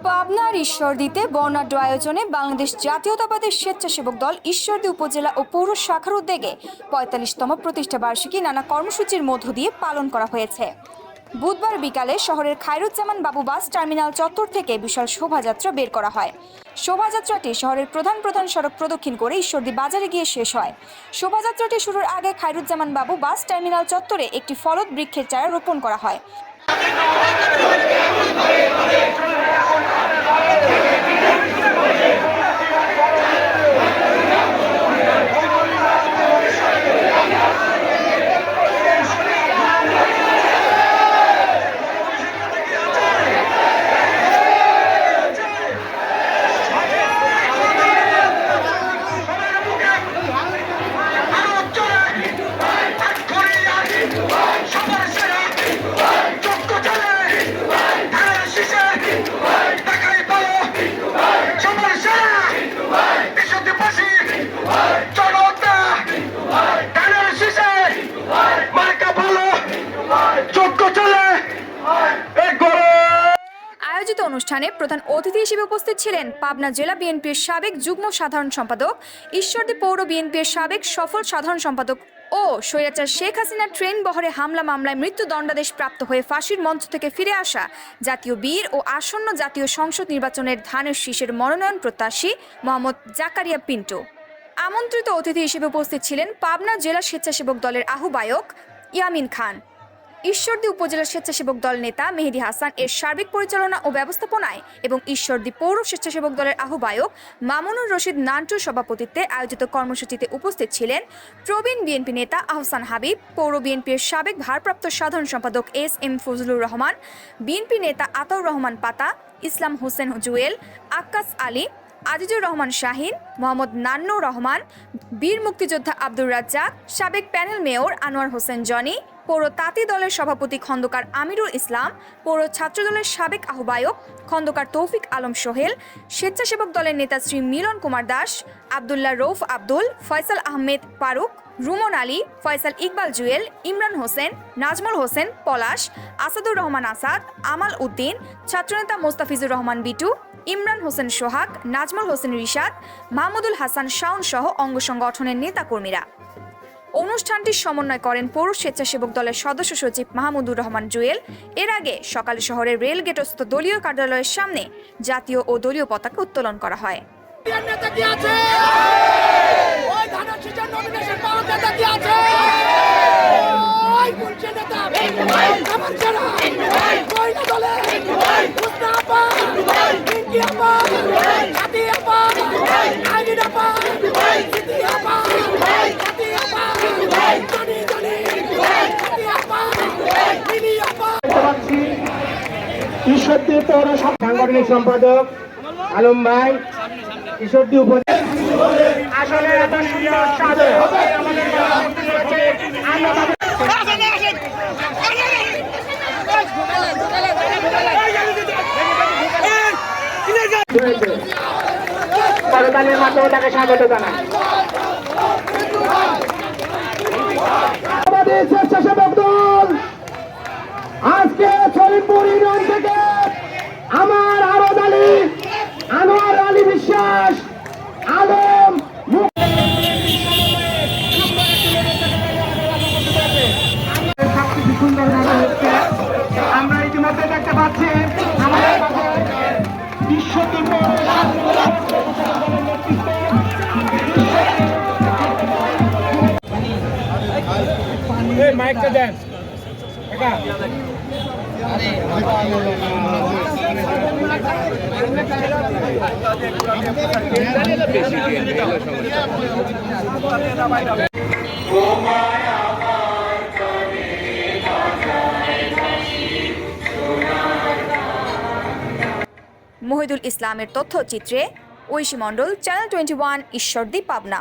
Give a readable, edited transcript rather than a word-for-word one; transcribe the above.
পাবনার ঈশ্বরদীতে বর্ণাঢ্য আয়োজনে বাংলাদেশ জাতীয়তাবাদী স্বেচ্ছাসেবক দল ঈশ্বরদী উপজেলা ও পৌর শাখার উদ্যোগে ৪৫তম প্রতিষ্ঠা বার্ষিকী নানা কর্মসূচির মধ্য দিয়ে পালন করা হয়েছে। বুধবার বিকালে শহরের খায়রুজ্জামান বাবু বাস টার্মিনাল চত্বর থেকে বিশাল শোভাযাত্রা বের করা হয়। শোভাযাত্রাটি শহরের প্রধান সড়ক প্রদক্ষিণ করে ঈশ্বরদী বাজারে গিয়ে শেষ হয়। শোভাযাত্রাটি শুরুর আগে খায়রুজ্জামান বাবু বাস টার্মিনাল চত্বরে একটি ফলদ বৃক্ষের চারা রোপণ করা হয়। আয়োজিত অনুষ্ঠানে প্রধান অতিথি হিসেবে উপস্থিত ছিলেন পাবনা জেলা বিএনপির সাবেক যুগ্ম সাধারণ সম্পাদক, ঈশ্বরদী পৌর বিএনপির সাবেক সফল সাধারণ সম্পাদক ও স্বৈরাচার শেখ হাসিনার ট্রেন বহরে হামলা মামলায় মৃত্যুদণ্ডাদেশ প্রাপ্ত হয়ে ফাঁসির মঞ্চ থেকে ফিরে আসা জাতীয় বীর ও আসন্ন জাতীয় সংসদ নির্বাচনের ধানের শীষের মনোনয়ন প্রত্যাশী মোহাম্মদ জাকারিয়া পিন্টু। আমন্ত্রিত অতিথি হিসেবে উপস্থিত ছিলেন পাবনা জেলা স্বেচ্ছাসেবক দলের আহ্বায়ক ইয়ামিন খান। ঈশ্বরদী উপজেলা স্বেচ্ছাসেবক দল নেতা মেহেদী হাসান এর সার্বিক পরিচালনা ও ব্যবস্থাপনায় এবং ঈশ্বরদী পৌর স্বেচ্ছাসেবক দলের আহ্বায়ক মামুনুর রশিদ নান্টুর সভাপতিত্বে আয়োজিত কর্মসূচিতে উপস্থিত ছিলেন প্রবীণ বিএনপি নেতা আহসান হাবিব, পৌর বিএনপির সাবেক ভারপ্রাপ্ত সাধারণ সম্পাদক এস.এম. ফজলুর রহমান, বিএনপি নেতা আতাউর রহমান পাতা, ইসলাম হোসেন জুয়েল, আক্কাস আলী, আজিজুর রহমান শাহিন, মোহাম্মদ নান্নুর রহমান, বীর মুক্তিযোদ্ধা আব্দুর রাজ্জাক, সাবেক panel mayor Anwar Hossain Johnny, পৌর তাঁতি দলের সভাপতি খন্দকার আমিরুল ইসলাম, পৌর ছাত্রদলের সাবেক আহ্বায়ক খন্দকার তৌফিক আলম সোহেল, স্বেচ্ছাসেবক দলের নেতা শ্রী মিলন কুমার দাস, আবদুল্লাহ রৌফ আব্দুল, ফয়সাল আহমেদ ফারুক, রুমন আলী, ফয়সাল ইকবাল জুয়েল, ইমরান হোসেন, নাজমুল হোসেন পলাশ, আসাদুর রহমান আসাদ, আমাল উদ্দিন, ছাত্রনেতা মোস্তাফিজুর রহমান বিটু, ইমরান হোসেন সোহাগ, নাজমুল হোসেন রিশাদ, মাহমুদুল হাসান শাওন সহ অঙ্গ সংগঠনের নেতাকর্মীরা। অনুষ্ঠানটি সমন্বয় করেন পৌর স্বেচ্ছাসেবক দলের সদস্য সচিব মাহমুদুর রহমান জুয়েল। এর আগে সকালে শহরের রেল গেটস্থ দলীয় কার্যালয়ের সামনে জাতীয় ও দলীয় পতাকা উত্তোলন করা হয়। ঈশ্বরদী পৌর সাংগঠনিক সম্পাদক আলম ভাই, ঈশ্বরদী উপজেলা আসলে এত সুন্দর সাদে করতালির মাধ্যমে তাকে স্বাগত জানাই। আমাদের স্বেচ্ছাসেবক দল আজকে সলিমপুর ইউনিয়ন থেকে আমার আরদ আলী, আনোয়ার আলী বিশ্বাস, আলম সুন্দরভাবে হচ্ছে। আমরা ইতিমধ্যে দেখতে পাচ্ছি আমাদের ঈশ্বরদী মাইকটা দেন। মহিদুল ইসলামের তথ্যচিত্রে ঐশী মণ্ডল, চ্যানেল 21, ঈশ্বরদী, পাবনা।